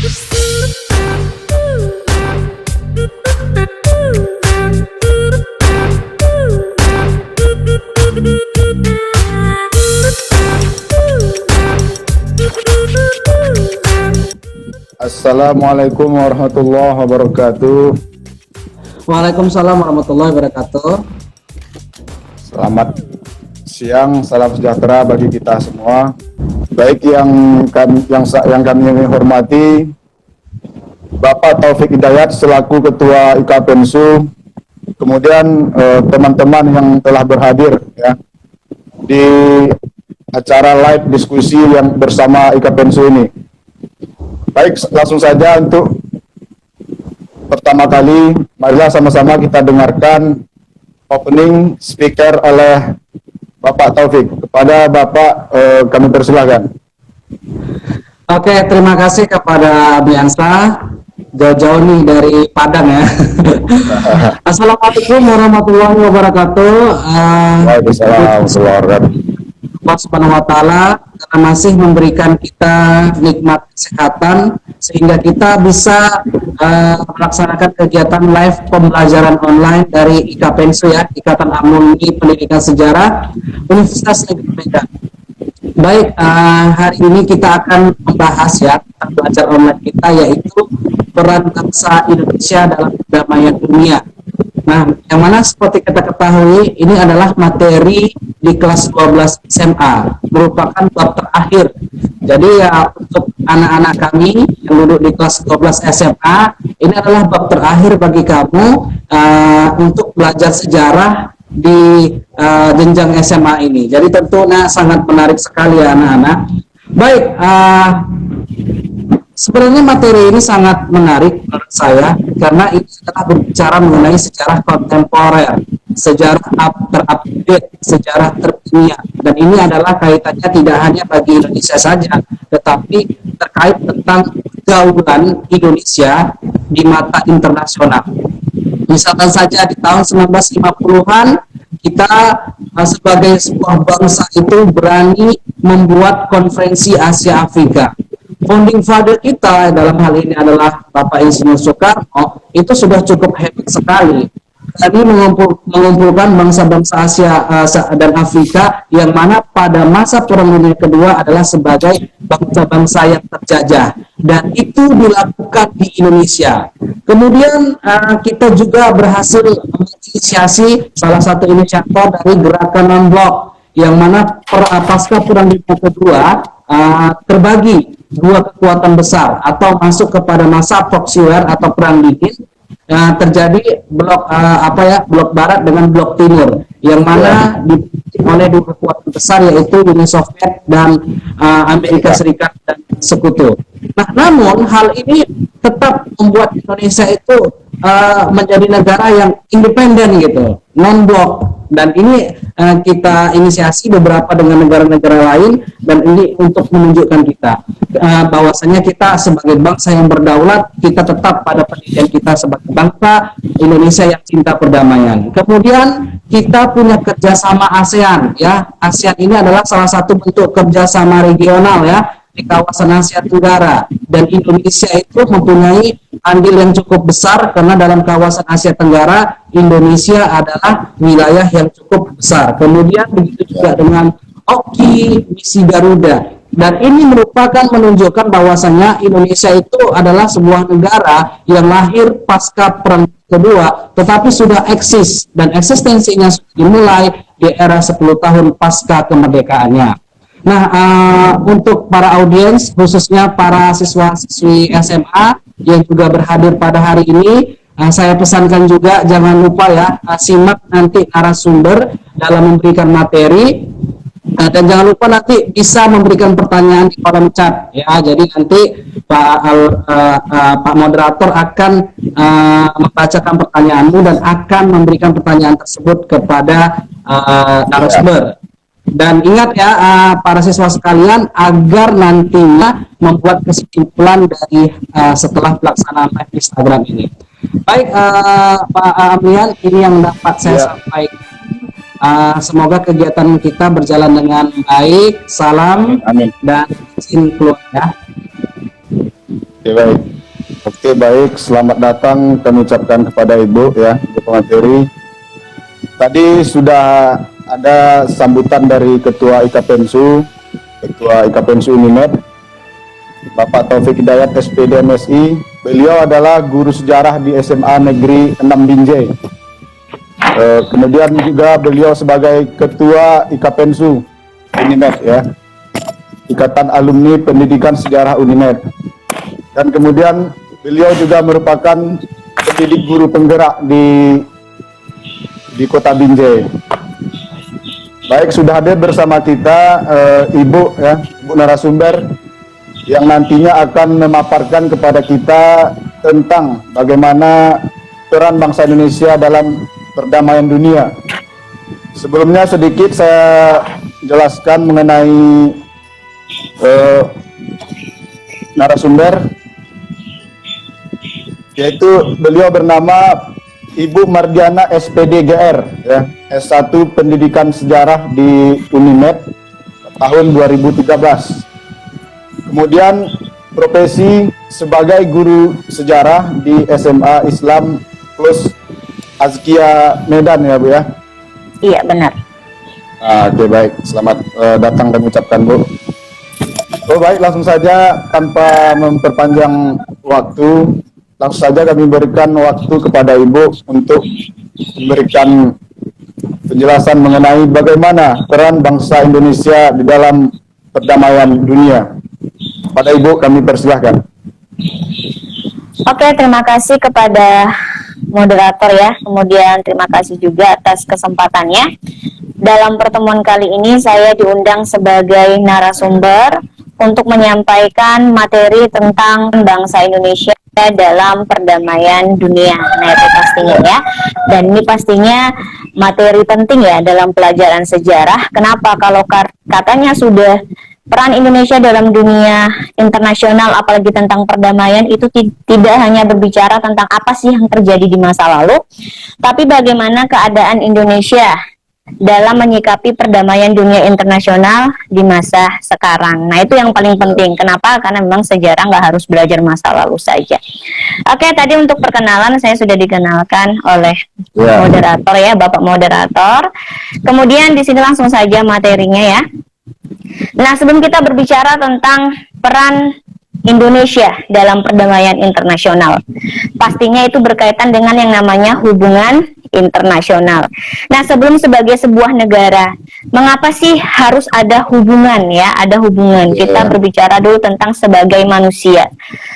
Assalamualaikum warahmatullahi wabarakatuh. Waalaikumsalam warahmatullahi wabarakatuh. Selamat siang, salam sejahtera bagi kita semua. Baik yang kami hormati Bapak Taufik Hidayat selaku Ketua IKAPENSU, kemudian teman-teman yang telah berhadir ya di acara live diskusi yang bersama IKAPENSU ini. Baik, langsung saja untuk pertama kali, marilah sama-sama kita dengarkan opening speaker oleh Bapak Taufik. Kepada Bapak, kami persilahkan. Oke, terima kasih kepada Biansa, jauh-jauh nih dari Padang ya. Assalamualaikum warahmatullahi wabarakatuh. Waalaikumsalam warahmatullahi wabarakatuh. Allah Subhanahu wa Ta'ala karena masih memberikan kita nikmat kesehatan sehingga kita bisa melaksanakan kegiatan live pembelajaran online dari IKAPENSU ya, Ikatan Alumni Pendidikan Sejarah Universitas Negeri Medan. Baik, hari ini kita akan membahas ya tentang belajar online kita, yaitu peran bangsa Indonesia dalam perdamaian dunia. Nah, yang mana seperti kita ketahui, ini adalah materi di kelas 12 SMA, merupakan bab terakhir. Jadi ya untuk anak-anak kami yang duduk di kelas 12 SMA, ini adalah bab terakhir bagi kamu untuk belajar sejarah di jenjang SMA ini. Jadi tentunya sangat menarik sekali ya anak-anak. Baik, sebenarnya materi ini sangat menarik menurut saya karena ini adalah berbicara mengenai sejarah kontemporer, sejarah terupdate, sejarah terkini, dan ini adalah kaitannya tidak hanya bagi Indonesia saja, tetapi terkait tentang pergaulan Indonesia di mata internasional. Misalkan saja di tahun 1950-an kita sebagai sebuah bangsa itu berani membuat konferensi Asia Afrika. Founding father kita dalam hal ini adalah Bapak Insinyur Soekarno, itu sudah cukup hebat sekali. Tadi mengumpulkan bangsa-bangsa Asia dan Afrika yang mana pada masa Perang Dunia Kedua adalah sebagai bangsa-bangsa yang terjajah, dan itu dilakukan di Indonesia. Kemudian kita juga berhasil menginisiasi salah satu inisiator dari gerakan non-blok yang mana pasca Perang Dunia Kedua terbagi dua kekuatan besar atau masuk kepada masa proxy war atau perang dingin. Terjadi blok blok barat dengan blok timur yang mana dipimpin oleh dua kekuatan besar yaitu Uni Soviet dan Amerika Serikat dan sekutu. Nah, namun hal ini tetap membuat Indonesia itu menjadi negara yang independen gitu, non blok, dan ini kita inisiasi beberapa dengan negara-negara lain, dan ini untuk menunjukkan kita bahwasanya kita sebagai bangsa yang berdaulat, kita tetap pada pendirian kita sebagai bangsa Indonesia yang cinta perdamaian. Kemudian kita punya kerjasama ASEAN ya. ASEAN ini adalah salah satu bentuk kerjasama regional ya di kawasan Asia Tenggara, dan Indonesia itu mempunyai andil yang cukup besar karena dalam kawasan Asia Tenggara Indonesia adalah wilayah yang cukup besar. Kemudian begitu juga dengan OKI, misi Garuda, dan ini merupakan menunjukkan bahwasannya Indonesia itu adalah sebuah negara yang lahir pasca Perang Kedua tetapi sudah eksis, dan eksistensinya sudah dimulai di era 10 tahun pasca kemerdekaannya. Nah, untuk para audiens, khususnya para siswa-siswi SMA yang juga berhadir pada hari ini, saya pesankan juga jangan lupa ya, simak nanti narasumber dalam memberikan materi, dan jangan lupa nanti bisa memberikan pertanyaan di kolom chat ya. Jadi nanti Pak moderator akan membacakan pertanyaanmu dan akan memberikan pertanyaan tersebut kepada narasumber. Dan ingat ya para siswa sekalian, agar nantinya membuat kesimpulan dari setelah pelaksanaan live Instagram ini. Baik Pak Amrian, ini yang dapat saya sampaikan. Semoga kegiatan kita berjalan dengan baik. Salam. Amin. Dan izin keluar ya. Oke, baik. Oke, baik. Selamat datang kami ucapkan kepada Ibu ya, Ibu Pemateri. Tadi sudah ada sambutan dari Ketua IKAPENSU, Ketua IKAPENSU Unimed, Bapak Taufik Hidayat SPD MSI. Beliau adalah guru sejarah di SMA Negeri 6 Binjai. Kemudian juga beliau sebagai Ketua IKAPENSU Unimed ya, Ikatan Alumni Pendidikan Sejarah Unimed. Dan kemudian beliau juga merupakan pendidik guru penggerak di Kota Binjai. Baik, sudah hadir bersama kita Ibu ya, Ibu narasumber yang nantinya akan memaparkan kepada kita tentang bagaimana peran bangsa Indonesia dalam perdamaian dunia. Sebelumnya sedikit saya jelaskan mengenai narasumber, yaitu beliau bernama Ibu Mardiana SPD GR ya, S1 Pendidikan Sejarah di Unimed tahun 2013. Kemudian profesi sebagai guru sejarah di SMA Islam Plus Azkia Medan ya Bu ya. Iya benar. Oke, baik, selamat datang kami ucapkan Bu. Oh baik, langsung saja tanpa memperpanjang waktu, langsung saja kami berikan waktu kepada Ibu untuk memberikan penjelasan mengenai bagaimana peran bangsa Indonesia di dalam perdamaian dunia. Pada Ibu kami persilahkan. Oke, terima kasih kepada moderator ya. Kemudian terima kasih juga atas kesempatannya. Dalam pertemuan kali ini saya diundang sebagai narasumber untuk menyampaikan materi tentang bangsa Indonesia dalam perdamaian dunia. Nah, itu pastinya ya. Dan ini pastinya materi penting ya dalam pelajaran sejarah. Kenapa? Kalau katanya sudah peran Indonesia dalam dunia internasional, apalagi tentang perdamaian, itu tidak hanya berbicara tentang apa sih yang terjadi di masa lalu, tapi bagaimana keadaan Indonesia dalam menyikapi perdamaian dunia internasional di masa sekarang. Nah, itu yang paling penting. Kenapa? Karena memang sejarah nggak harus belajar masa lalu saja. Oke, tadi untuk perkenalan saya sudah dikenalkan oleh moderator ya, Bapak Moderator. Kemudian di sini langsung saja materinya ya. Nah, sebelum kita berbicara tentang peran Indonesia dalam perdamaian internasional, pastinya itu berkaitan dengan yang namanya hubungan internasional. Nah, sebelum sebagai sebuah negara, mengapa sih harus ada hubungan ya? Ada hubungan. Kita berbicara dulu tentang sebagai manusia.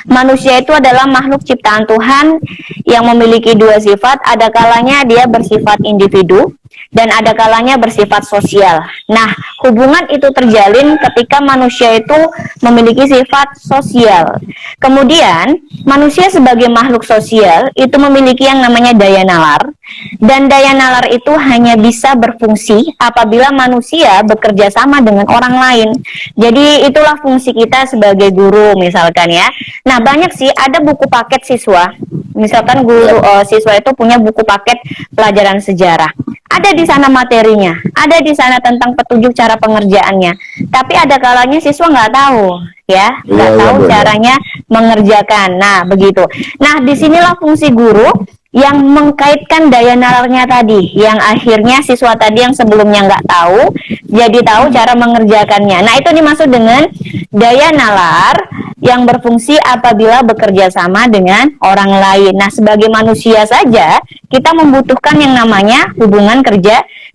Manusia itu adalah makhluk ciptaan Tuhan yang memiliki dua sifat. Ada kalanya dia bersifat individu dan ada kalanya bersifat sosial. Nah, hubungan itu terjalin ketika manusia itu memiliki sifat sosial. Kemudian, manusia sebagai makhluk sosial itu memiliki yang namanya daya nalar. Dan daya nalar itu hanya bisa berfungsi apabila manusia bekerja sama dengan orang lain. Jadi itulah fungsi kita sebagai guru misalkan ya. Nah, banyak sih ada buku paket siswa. Misalkan guru siswa itu punya buku paket pelajaran sejarah. Ada di sana materinya, ada di sana tentang petunjuk cara pengerjaannya. Tapi ada kalanya siswa nggak tahu, ya, nggak tahu caranya mengerjakan. Nah, begitu. Nah, disinilah fungsi guru yang mengkaitkan daya nalarnya tadi, yang akhirnya siswa tadi yang sebelumnya nggak tahu, jadi tahu cara mengerjakannya. Nah, itu dimaksud dengan daya nalar yang berfungsi apabila bekerja sama dengan orang lain. Nah, sebagai manusia saja, kita membutuhkan yang namanya hubungan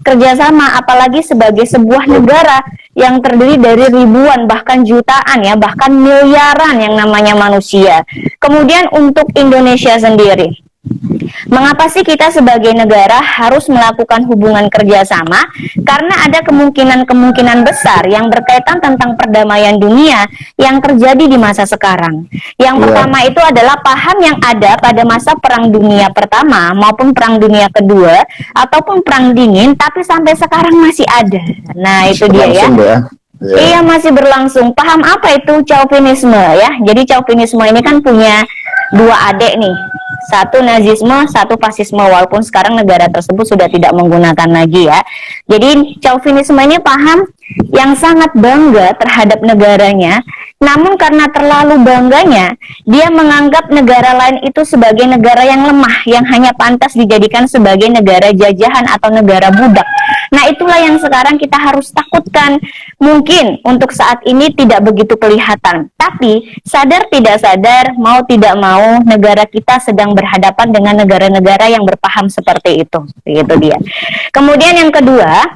kerjasama, apalagi sebagai sebuah negara yang terdiri dari ribuan, bahkan jutaan ya, bahkan miliaran yang namanya manusia. Kemudian untuk Indonesia sendiri, mengapa sih kita sebagai negara harus melakukan hubungan kerjasama? Karena ada kemungkinan-kemungkinan besar yang berkaitan tentang perdamaian dunia yang terjadi di masa sekarang. Yang pertama itu adalah paham yang ada pada masa Perang Dunia Pertama maupun Perang Dunia Kedua ataupun Perang Dingin, tapi sampai sekarang masih ada. Nah, itu dia ya. Iya, masih berlangsung. Paham apa itu chauvinisme ya? Jadi chauvinisme ini kan punya dua adik nih, satu nazisme, satu fasisme, walaupun sekarang negara tersebut sudah tidak menggunakan lagi ya. Jadi Chauvinisme ini paham yang sangat bangga terhadap negaranya, namun karena terlalu bangganya, dia menganggap negara lain itu sebagai negara yang lemah, yang hanya pantas dijadikan sebagai negara jajahan atau negara budak. Nah, itulah yang sekarang kita harus takutkan. Mungkin untuk saat ini tidak begitu kelihatan, tapi sadar tidak sadar, mau tidak mau, negara kita sedang berhadapan dengan negara-negara yang berpaham seperti itu. Begitu dia. Kemudian yang kedua,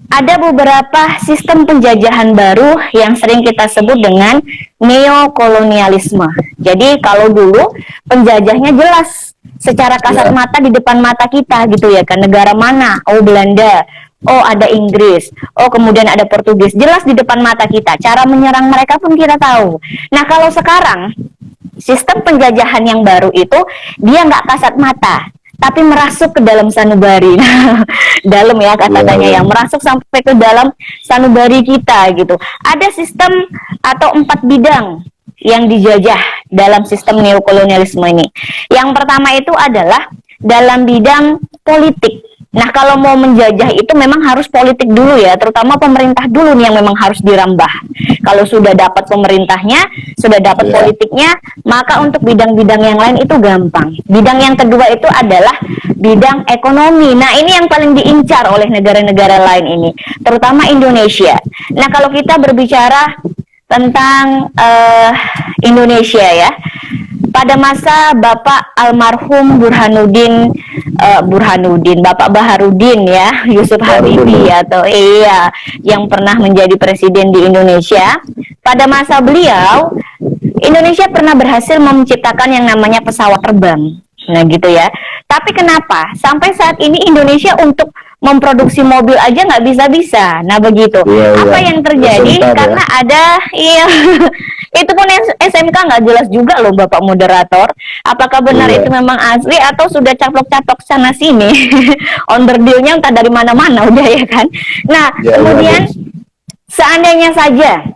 ada beberapa sistem penjajahan baru yang sering kita sebut dengan neokolonialisme. Jadi kalau dulu penjajahnya jelas secara kasat mata di depan mata kita gitu ya kan, negara mana? Oh, Belanda. Oh, ada Inggris. Oh, kemudian ada Portugis. Jelas di depan mata kita. Cara menyerang mereka pun kita tahu. Nah, kalau sekarang sistem penjajahan yang baru itu dia nggak kasat mata, tapi merasuk ke dalam sanubari. Dalam ya katanya, yang merasuk sampai ke dalam sanubari kita gitu. Ada sistem atau 4 bidang yang dijajah dalam sistem neokolonialisme ini. Yang pertama itu adalah dalam bidang politik. Nah, kalau mau menjajah itu memang harus politik dulu ya, terutama pemerintah dulu nih yang memang harus dirambah. Kalau sudah dapat pemerintahnya, sudah dapat politiknya, maka untuk bidang-bidang yang lain itu gampang. Bidang yang kedua itu adalah bidang ekonomi. Nah, ini yang paling diincar oleh negara-negara lain ini, terutama Indonesia. Nah, kalau kita berbicara tentang Indonesia ya, pada masa Bapak almarhum Bapak Baharudin ya, Yusuf Habibie atau yang pernah menjadi presiden di Indonesia. Pada masa beliau, Indonesia pernah berhasil menciptakan yang namanya pesawat terbang. Nah gitu ya. Tapi kenapa sampai saat ini Indonesia untuk memproduksi mobil aja nggak bisa-bisa? Nah begitu. Apa yang terjadi? SMK, karena ada itu pun SMK nggak jelas juga loh Bapak moderator. Apakah benar itu memang asli atau sudah caplok-caplok sana sini? Onderdilnya entah dari mana-mana udah ya kan. Nah kemudian seandainya saja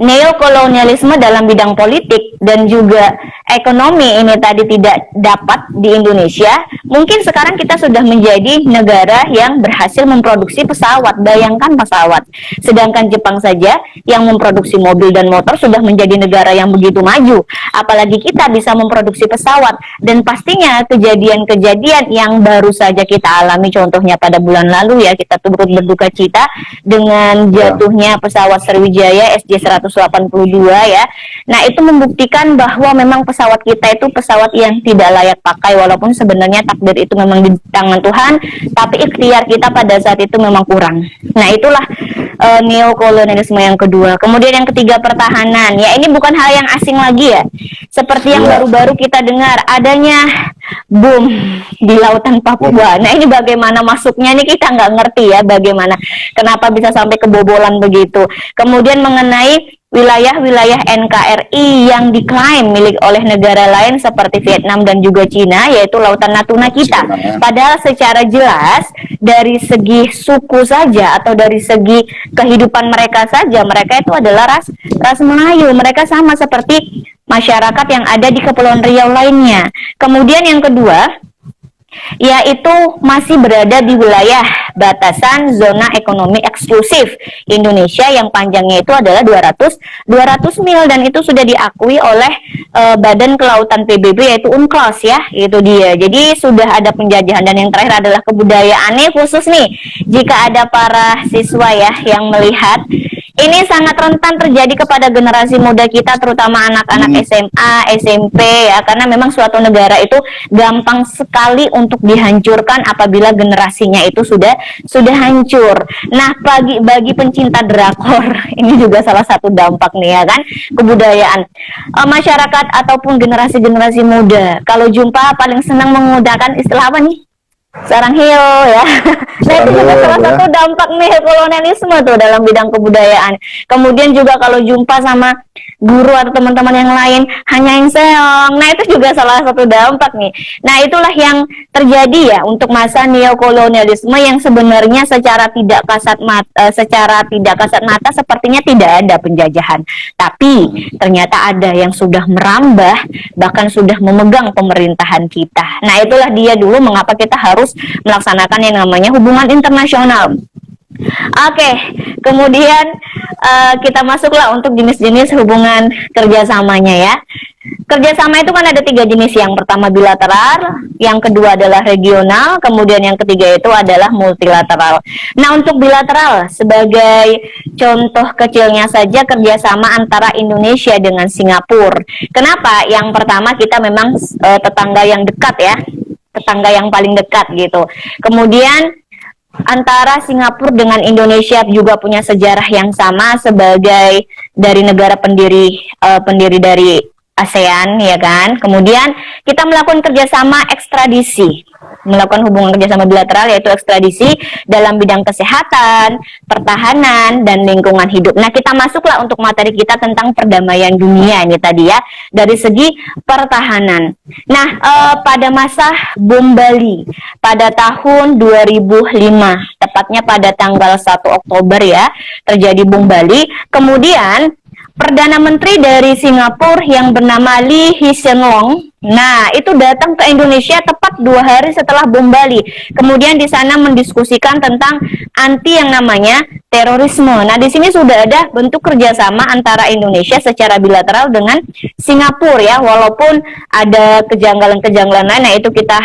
neokolonialisme dalam bidang politik dan juga ekonomi ini tadi tidak dapat di Indonesia, mungkin sekarang kita sudah menjadi negara yang berhasil memproduksi pesawat. Bayangkan pesawat. Sedangkan Jepang saja yang memproduksi mobil dan motor sudah menjadi negara yang begitu maju. Apalagi kita bisa memproduksi pesawat. Dan pastinya kejadian-kejadian yang baru saja kita alami, contohnya pada bulan lalu ya, kita turut berduka cita dengan jatuhnya pesawat Sriwijaya SJ182 ya. Nah, itu membuktikan bahwa memang pesawat kita itu pesawat yang tidak layak pakai, walaupun sebenarnya takdir itu memang di tangan Tuhan, tapi ikhtiar kita pada saat itu memang kurang. Nah, itulah neokolonialisme yang kedua. Kemudian yang ketiga, pertahanan. Ya, ini bukan hal yang asing lagi ya. Seperti yang baru-baru kita dengar, adanya bom di lautan Papua. Nah, ini bagaimana masuknya ini kita nggak ngerti ya, bagaimana, kenapa bisa sampai kebobolan begitu. Kemudian mengenai wilayah-wilayah NKRI yang diklaim milik oleh negara lain seperti Vietnam dan juga Cina, yaitu lautan Natuna kita. Padahal secara jelas dari segi suku saja atau dari segi kehidupan mereka saja, mereka itu adalah ras Melayu. Mereka sama seperti masyarakat yang ada di Kepulauan Riau lainnya. Kemudian yang kedua, yaitu masih berada di wilayah batasan zona ekonomi eksklusif Indonesia yang panjangnya itu adalah 200 mil, dan itu sudah diakui oleh Badan Kelautan PBB yaitu UNCLOS ya, itu dia. Jadi sudah ada penjajahan. Dan yang terakhir adalah kebudayaannya, khusus nih jika ada para siswa ya yang melihat, ini sangat rentan terjadi kepada generasi muda kita, terutama anak-anak SMA, SMP ya, karena memang suatu negara itu gampang sekali untuk dihancurkan apabila generasinya itu sudah hancur. Nah, bagi pencinta drakor, ini juga salah satu dampak nih ya kan, kebudayaan. Masyarakat ataupun generasi-generasi muda kalau jumpa paling senang menggunakan istilah apa nih? Sarang hiu ya. Nah, itu juga salah satu dampak neokolonialisme tuh dalam bidang kebudayaan. Kemudian juga kalau jumpa sama guru atau teman-teman yang lain hanya yang seong. Nah, itu juga salah satu dampak nih. Nah, itulah yang terjadi ya untuk masa neokolonialisme yang sebenarnya secara tidak kasat mata sepertinya tidak ada penjajahan. Tapi ternyata ada yang sudah merambah, bahkan sudah memegang pemerintahan kita. Nah, itulah dia dulu mengapa kita harus melaksanakan yang namanya hubungan internasional. Oke, kemudian kita masuklah untuk jenis-jenis hubungan kerjasamanya ya. Kerjasama itu kan ada 3 jenis. Yang pertama bilateral, yang kedua adalah regional, kemudian yang ketiga itu adalah multilateral. Nah, untuk bilateral, sebagai contoh kecilnya saja kerjasama antara Indonesia dengan Singapura. Kenapa? Yang pertama kita memang tetangga yang dekat ya, tetangga yang paling dekat gitu. Kemudian antara Singapura dengan Indonesia juga punya sejarah yang sama sebagai dari negara pendiri dari ASEAN ya kan. Kemudian kita melakukan kerjasama ekstradisi, melakukan hubungan kerjasama bilateral yaitu ekstradisi dalam bidang kesehatan, pertahanan, dan lingkungan hidup. Nah, kita masuklah untuk materi kita tentang perdamaian dunia ini tadi ya, dari segi pertahanan. Nah, pada masa bom Bali pada tahun 2005, tepatnya pada tanggal 1 Oktober ya, terjadi bom Bali. Kemudian Perdana Menteri dari Singapura yang bernama Lee Hsien Loong, nah itu datang ke Indonesia tepat 2 hari setelah bom Bali. Kemudian di sana mendiskusikan tentang anti yang namanya terorisme. Nah, di sini sudah ada bentuk kerjasama antara Indonesia secara bilateral dengan Singapura ya, walaupun ada kejanggalan-kejanggalan lain. Nah, itu kita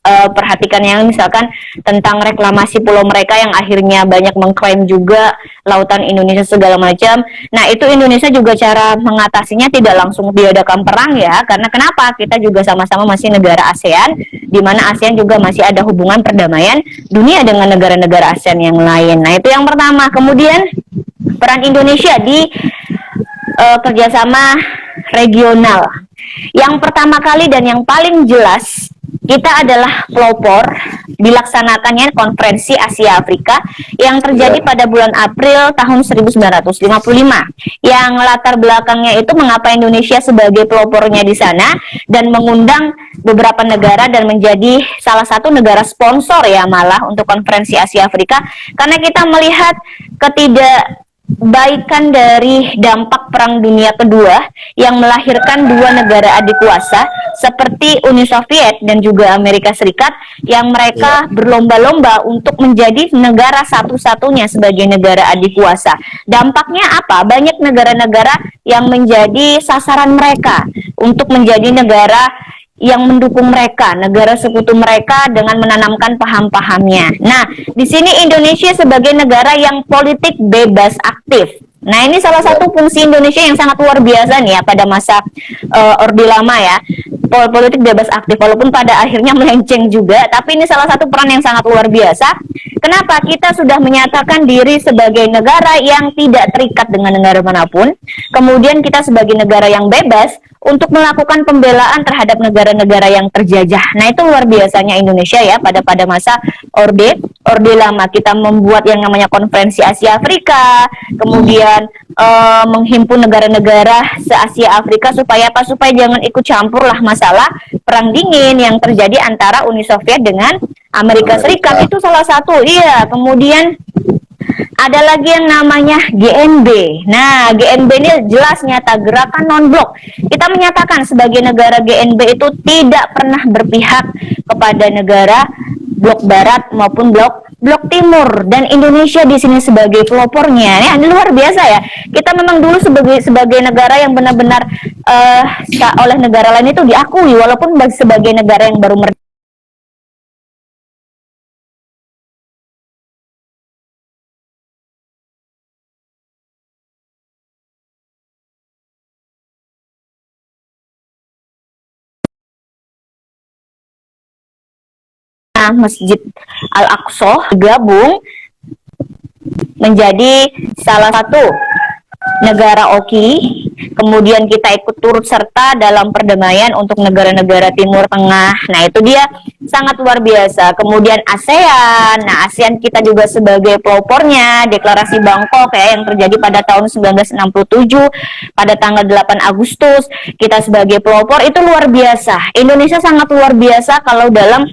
perhatikan yang misalkan tentang reklamasi pulau mereka yang akhirnya banyak mengklaim juga lautan Indonesia segala macam. Nah, itu Indonesia juga cara mengatasinya tidak langsung diadakan perang ya, karena kenapa? Kita juga sama-sama masih negara ASEAN, di mana ASEAN juga masih ada hubungan perdamaian dunia dengan negara-negara ASEAN yang lain. Nah, itu yang pertama. Kemudian peran Indonesia di kerjasama regional. Yang pertama kali dan yang paling jelas kita adalah pelopor dilaksanakannya konferensi Asia Afrika yang terjadi pada bulan April tahun 1955. Yang latar belakangnya itu mengapa Indonesia sebagai pelopornya di sana dan mengundang beberapa negara dan menjadi salah satu negara sponsor ya malah untuk konferensi Asia Afrika, karena kita melihat ketidakbaikan dari dampak Perang Dunia Kedua yang melahirkan 2 negara adik kuasa seperti Uni Soviet dan juga Amerika Serikat yang mereka berlomba-lomba untuk menjadi negara satu-satunya sebagai negara adik kuasa. Dampaknya apa? Banyak negara-negara yang menjadi sasaran mereka untuk menjadi negara yang mendukung mereka, negara sekutu mereka dengan menanamkan paham-pahamnya. Nah, di sini Indonesia sebagai negara yang politik bebas aktif. Nah, ini salah satu fungsi Indonesia yang sangat luar biasa nih ya pada masa Orde Lama ya. Politik bebas aktif, walaupun pada akhirnya melenceng juga, tapi ini salah satu peran yang sangat luar biasa. Kenapa? Kita sudah menyatakan diri sebagai negara yang tidak terikat dengan negara manapun. Kemudian kita sebagai negara yang bebas untuk melakukan pembelaan terhadap negara-negara yang terjajah. Nah, itu luar biasanya Indonesia ya pada masa Orde Lama. Kita membuat yang namanya konferensi Asia Afrika, kemudian menghimpun negara-negara se-Asia Afrika supaya apa? Supaya jangan ikut campur lah masalah perang dingin yang terjadi antara Uni Soviet dengan Amerika Serikat. Itu salah satu. Iya, kemudian ada lagi yang namanya GNB. Nah, GNB ini jelas nyata gerakan non-blok. Kita menyatakan sebagai negara GNB itu tidak pernah berpihak kepada negara blok barat maupun blok timur, dan Indonesia di sini sebagai pelopornya. Ini luar biasa ya. Kita memang dulu sebagai negara yang benar-benar oleh negara lain itu diakui, walaupun sebagai negara yang baru merdeka. Masjid Al-Aqsa gabung menjadi salah satu negara OKI kemudian kita ikut turut serta dalam perdamaian untuk negara-negara Timur Tengah. Nah, itu dia sangat luar biasa. Kemudian ASEAN, nah ASEAN kita juga sebagai pelopornya, deklarasi Bangkok ya yang terjadi pada tahun 1967 pada tanggal 8 Agustus, kita sebagai pelopor itu luar biasa. Indonesia sangat luar biasa kalau dalam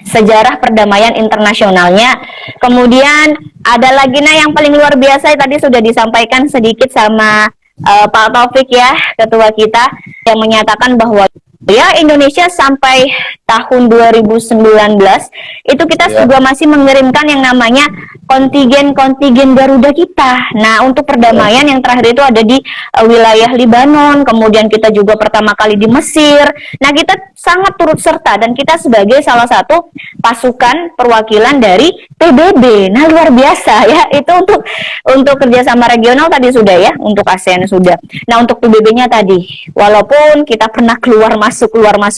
sejarah perdamaian internasionalnya. Kemudian ada lagi yang paling luar biasa tadi sudah disampaikan sedikit sama Pak Taufik ya, ketua kita, yang menyatakan bahwa ya Indonesia sampai tahun 2019 itu kita juga masih mengirimkan yang namanya kontingen Garuda kita. Nah, untuk perdamaian yang terakhir itu ada di wilayah Libanon, kemudian kita juga pertama kali di Mesir. Nah, kita sangat turut serta dan kita sebagai salah satu pasukan perwakilan dari PBB. Nah, luar biasa ya. Itu untuk kerjasama regional tadi sudah ya, untuk ASEAN sudah. Nah, untuk PBB-nya tadi, walaupun kita pernah keluar masuk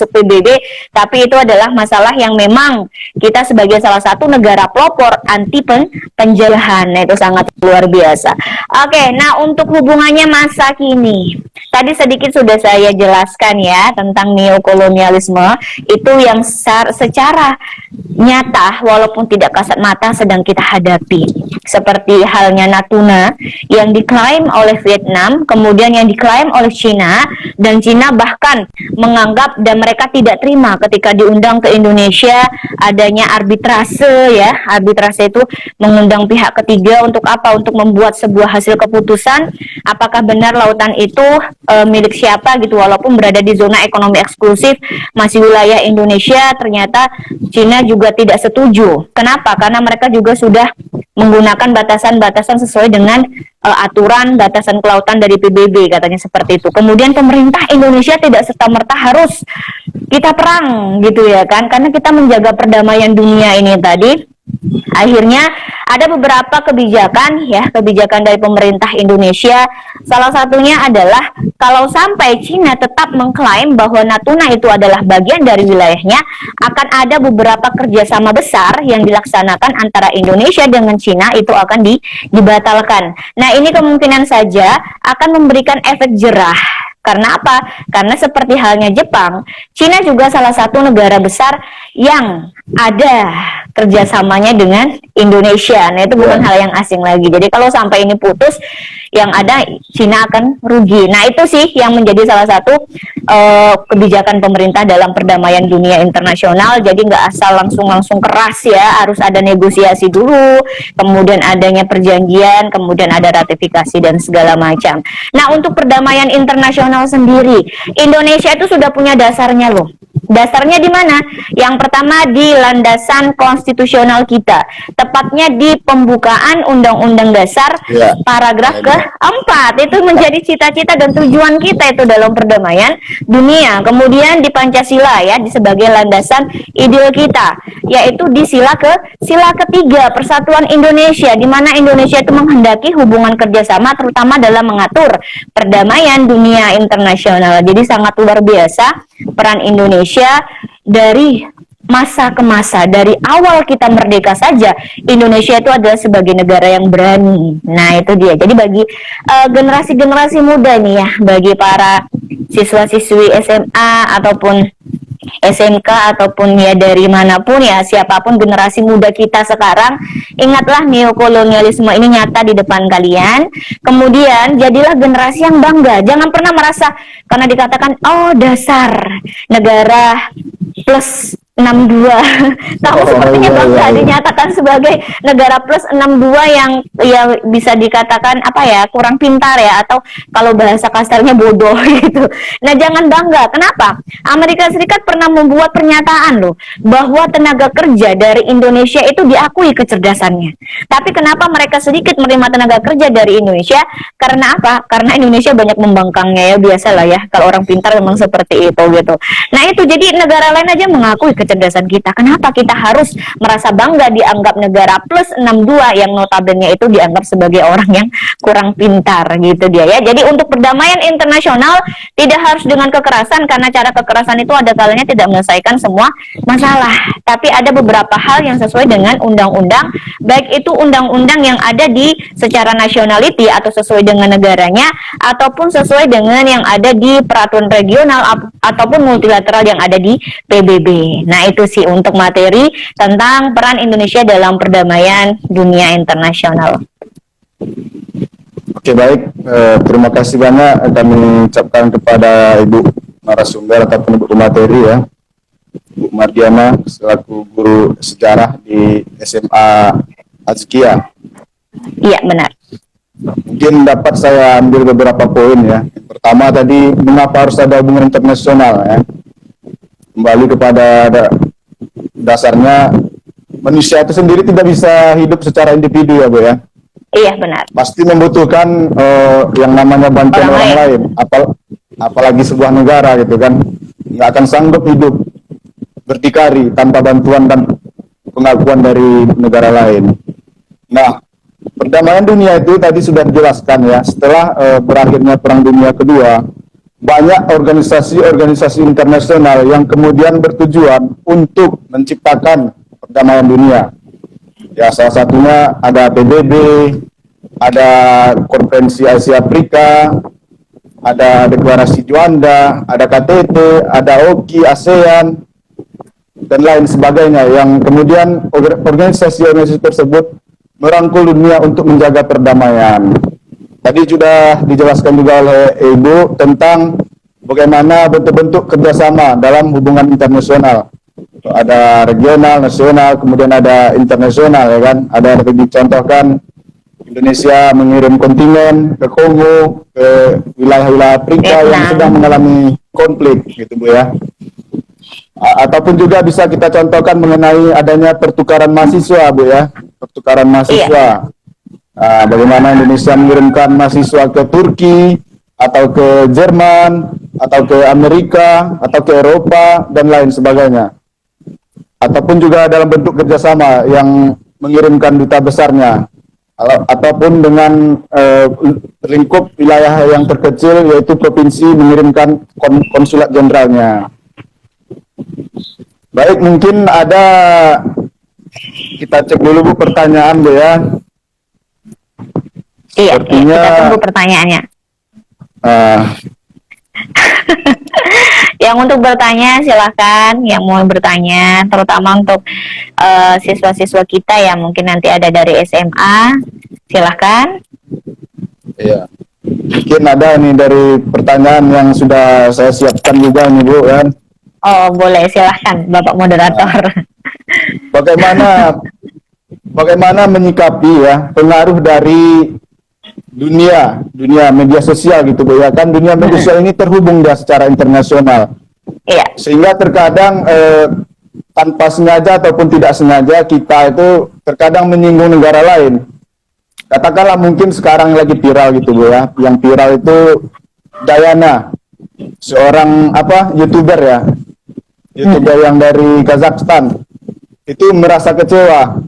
PBB, tapi itu adalah masalah yang memang kita sebagai salah satu negara pelopor anti penjarahan. Nah, itu sangat luar biasa. Oke, nah untuk hubungannya masa kini, tadi sedikit sudah saya jelaskan ya tentang neokolonialisme itu yang secara nyata walaupun tidak kasat mata sedang kita hadapi. Seperti halnya Natuna yang diklaim oleh Vietnam, kemudian yang diklaim oleh Cina, dan Cina bahkan menganggap dan mereka tidak terima ketika diundang ke Indonesia adanya arbitrase ya. Arbitrase itu mengundang pihak ketiga untuk apa? Untuk membuat sebuah hasil keputusan apakah benar lautan itu milik siapa gitu, walaupun berada di zona ekonomi eksklusif masih wilayah Indonesia. Ternyata Cina juga tidak setuju. Kenapa? Karena mereka juga sudah menggunakan batasan-batasan sesuai dengan aturan batasan kelautan dari PBB, katanya seperti itu. Kemudian pemerintah Indonesia tidak serta-merta harus kita perang gitu ya kan, karena kita menjaga perdamaian dunia ini tadi. Akhirnya ada beberapa kebijakan dari pemerintah Indonesia. Salah satunya adalah kalau sampai Cina tetap mengklaim bahwa Natuna itu adalah bagian dari wilayahnya, akan ada beberapa kerjasama besar yang dilaksanakan antara Indonesia dengan Cina itu akan dibatalkan. Nah, ini kemungkinan saja akan memberikan efek jerah. Karena apa? Karena seperti halnya Jepang, Cina juga salah satu negara besar yang ada kerjasamanya dengan Indonesia. Nah, itu bukan hal yang asing lagi. Jadi kalau sampai ini putus, yang ada Cina akan rugi. Nah, itu sih yang menjadi salah satu kebijakan pemerintah dalam perdamaian dunia internasional. Jadi nggak asal langsung keras ya, harus ada negosiasi dulu, kemudian adanya perjanjian, kemudian ada ratifikasi dan segala macam. Nah, untuk perdamaian internasional sendiri, Indonesia itu sudah punya dasarnya loh. Dasarnya di mana? Yang pertama di landasan konstitusional kita, tepatnya di pembukaan Undang-Undang Dasar paragraf keempat. Itu menjadi cita-cita dan tujuan kita itu dalam perdamaian dunia. Kemudian di Pancasila ya, di sebagai landasan ideal kita, yaitu di sila ketiga Persatuan Indonesia, di mana Indonesia itu menghendaki hubungan kerjasama terutama dalam mengatur perdamaian dunia internasional. Jadi sangat luar biasa peran Indonesia dari masa ke masa. Dari awal kita merdeka saja, Indonesia itu adalah sebagai negara yang berani. Nah, itu dia. Jadi bagi generasi-generasi muda nih ya, bagi para siswa-siswi SMA ataupun SMK ataupun ya dari manapun ya, siapapun generasi muda kita sekarang, ingatlah neokolonialisme ini nyata di depan kalian. Kemudian jadilah generasi yang bangga. Jangan pernah merasa karena dikatakan oh dasar negara plus 62. Kamu sepertinya bangga dinyatakan sebagai negara plus 62 yang ya bisa dikatakan apa ya, kurang pintar ya, atau kalau bahasa kasarnya bodoh gitu. Nah, jangan bangga. Kenapa? Amerika Serikat pernah membuat pernyataan loh bahwa tenaga kerja dari Indonesia itu diakui kecerdasannya. Tapi kenapa mereka sedikit menerima tenaga kerja dari Indonesia? Karena apa? Karena Indonesia banyak membangkangnya ya, biasalah ya. Kalau orang pintar memang seperti itu gitu. Nah, itu jadi negara lain aja mengakui kecerdasan kita. Kenapa kita harus merasa bangga dianggap negara plus 62 yang notabene itu dianggap sebagai orang yang kurang pintar gitu dia ya. Jadi untuk perdamaian internasional tidak harus dengan kekerasan, karena cara kekerasan itu ada kalanya tidak menyelesaikan semua masalah. Tapi ada beberapa hal yang sesuai dengan undang-undang, baik itu undang-undang yang ada di secara nationality atau sesuai dengan negaranya, ataupun sesuai dengan yang ada di peraturan regional ataupun multilateral yang ada di PBB. Nah itu sih untuk materi tentang peran Indonesia dalam perdamaian dunia internasional. Oke, baik, terima kasih banyak kami ucapkan kepada Ibu narasumber ataupun Ibu materi ya, Bu Mardiana selaku guru sejarah di SMA Azkia. Iya benar. Mungkin dapat saya ambil beberapa poin ya. Yang pertama tadi, mengapa harus ada hubungan internasional ya. Kembali kepada dasarnya manusia itu sendiri tidak bisa hidup secara individu ya Bu ya. Iya benar. Pasti membutuhkan yang namanya bantuan orang lain. Apalagi sebuah negara gitu kan, nggak akan sanggup hidup berdikari tanpa bantuan dan pengakuan dari negara lain. Nah, perdamaian dunia itu tadi sudah dijelaskan ya, setelah berakhirnya Perang Dunia Kedua, banyak organisasi-organisasi internasional yang kemudian bertujuan untuk menciptakan perdamaian dunia. Ya, salah satunya ada PBB, ada Konferensi Asia Afrika, ada Deklarasi Juanda, ada KTT, ada OKI, ASEAN, dan lain sebagainya, yang kemudian organisasi-organisasi tersebut merangkul dunia untuk menjaga perdamaian. Tadi sudah dijelaskan juga oleh Ibu tentang bagaimana bentuk-bentuk kerjasama dalam hubungan internasional. Ada regional, nasional, kemudian ada internasional ya kan. Ada dicontohkan Indonesia mengirim kontingen ke Kongo, ke wilayah-wilayah Afrika yang sedang mengalami konflik gitu Bu ya. Ataupun juga bisa kita contohkan mengenai adanya pertukaran mahasiswa Bu ya, pertukaran mahasiswa. Bagaimana Indonesia mengirimkan mahasiswa ke Turki atau ke Jerman atau ke Amerika atau ke Eropa dan lain sebagainya. Ataupun juga dalam bentuk kerjasama yang mengirimkan duta besarnya, ataupun dengan lingkup wilayah yang terkecil yaitu provinsi mengirimkan konsulat jenderalnya. Baik, mungkin ada, kita cek dulu Bu pertanyaan Bu ya. Iya, sepertinya, kita tunggu pertanyaannya. Yang untuk bertanya silahkan, yang mau bertanya, terutama untuk siswa-siswa kita yang mungkin nanti ada dari SMA, silahkan. Iya, mungkin ada nih dari pertanyaan yang sudah saya siapkan juga nih Bu kan. Oh boleh, silahkan Bapak Moderator. Bagaimana menyikapi ya pengaruh dari dunia media sosial gitu Bu ya kan, dunia media sosial ini terhubung dia secara internasional. Iya. Sehingga terkadang tanpa sengaja ataupun tidak sengaja kita itu terkadang menyinggung negara lain. Katakanlah mungkin sekarang lagi viral gitu Bu ya. Yang viral itu Dayana, seorang YouTuber ya. YouTuber yang dari Kazakhstan. Itu merasa kecewa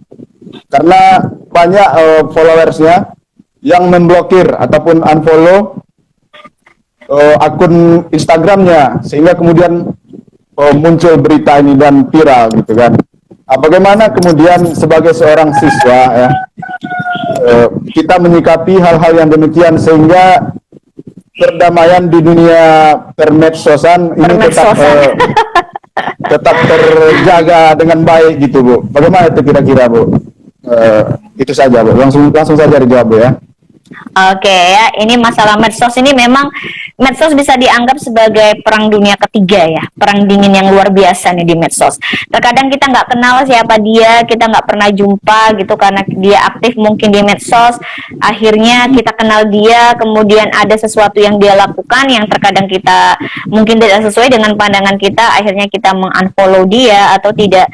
karena banyak followersnya yang memblokir ataupun unfollow akun Instagramnya, sehingga kemudian muncul berita ini dan viral gitu kan. Bagaimana kemudian sebagai seorang siswa ya, kita menyikapi hal-hal yang demikian sehingga perdamaian di dunia permedsosan ini tetap terjaga dengan baik gitu Bu. Bagaimana itu kira-kira Bu? Itu saja Bu, langsung saja dijawab Bu ya. Oke ya, ini masalah medsos ini memang medsos bisa dianggap sebagai perang dunia ketiga ya, perang dingin yang luar biasa nih di medsos. Terkadang kita nggak kenal siapa dia, kita nggak pernah jumpa gitu karena dia aktif mungkin di medsos. Akhirnya kita kenal dia, kemudian ada sesuatu yang dia lakukan yang terkadang kita mungkin tidak sesuai dengan pandangan kita. Akhirnya kita mengunfollow dia atau tidak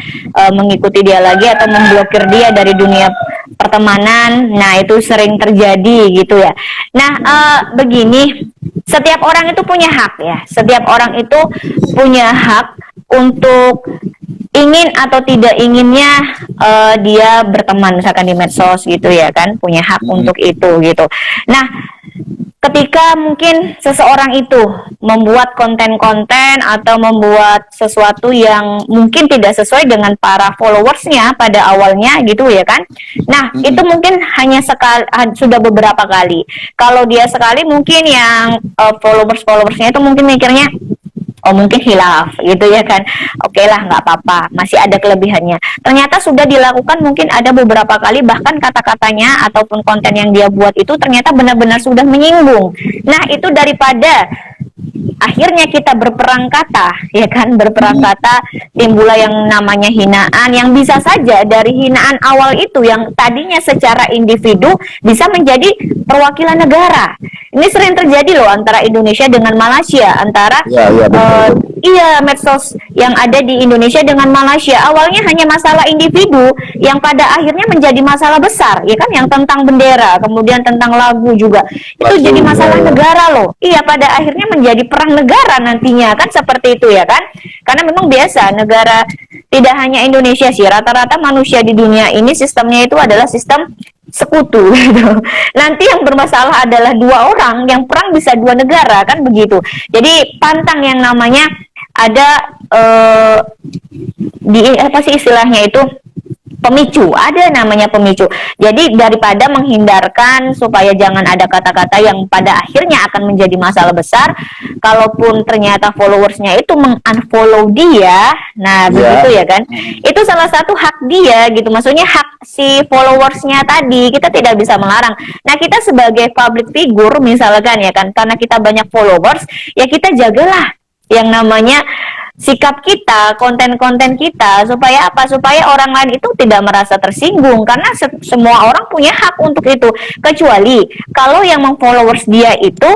mengikuti dia lagi atau memblokir dia dari dunia pertemanan. Nah itu sering terjadi gitu ya. Nah begini, setiap orang itu punya hak ya. Setiap orang itu punya hak untuk ingin atau tidak inginnya dia berteman misalkan di medsos gitu ya kan, punya hak untuk itu gitu. Nah, ketika mungkin seseorang itu membuat konten-konten atau membuat sesuatu yang mungkin tidak sesuai dengan para followersnya pada awalnya gitu ya kan. Nah, itu mungkin hanya sekali, sudah beberapa kali. Kalau dia sekali mungkin yang followersnya itu mungkin mikirnya oh mungkin hilaf gitu ya kan, oke lah nggak apa-apa, masih ada kelebihannya. Ternyata sudah dilakukan mungkin ada beberapa kali, bahkan kata-katanya ataupun konten yang dia buat itu ternyata benar-benar sudah menyinggung. Nah, itu daripada akhirnya kita berperang kata, ya kan, berperang kata, timbullah yang namanya hinaan, yang bisa saja dari hinaan awal itu yang tadinya secara individu bisa menjadi perwakilan negara. Ini sering terjadi loh antara Indonesia dengan Malaysia, antara medsos yang ada di Indonesia dengan Malaysia. Awalnya hanya masalah individu yang pada akhirnya menjadi masalah besar, ya kan, yang tentang bendera, kemudian tentang lagu juga. Itu jadi masalah negara loh. Iya, pada akhirnya menjadi perang negara nantinya kan, seperti itu ya kan. Karena memang biasa negara, tidak hanya Indonesia sih, rata-rata manusia di dunia ini sistemnya itu adalah sistem sekutu gitu. Nanti yang bermasalah adalah dua orang, yang perang bisa dua negara kan begitu. Jadi pantang yang namanya ada di apa sih istilahnya itu, pemicu, ada namanya pemicu. Jadi daripada menghindarkan supaya jangan ada kata-kata yang pada akhirnya akan menjadi masalah besar, kalaupun ternyata followersnya itu meng-unfollow dia, nah begitu ya kan, itu salah satu hak dia gitu, maksudnya hak si followersnya tadi, kita tidak bisa melarang. Nah, kita sebagai public figure misalkan ya kan, karena kita banyak followers, ya kita jagalah yang namanya sikap kita, konten-konten kita, supaya apa? Supaya orang lain itu tidak merasa tersinggung, karena semua orang punya hak untuk itu, kecuali kalau yang meng-followers dia itu,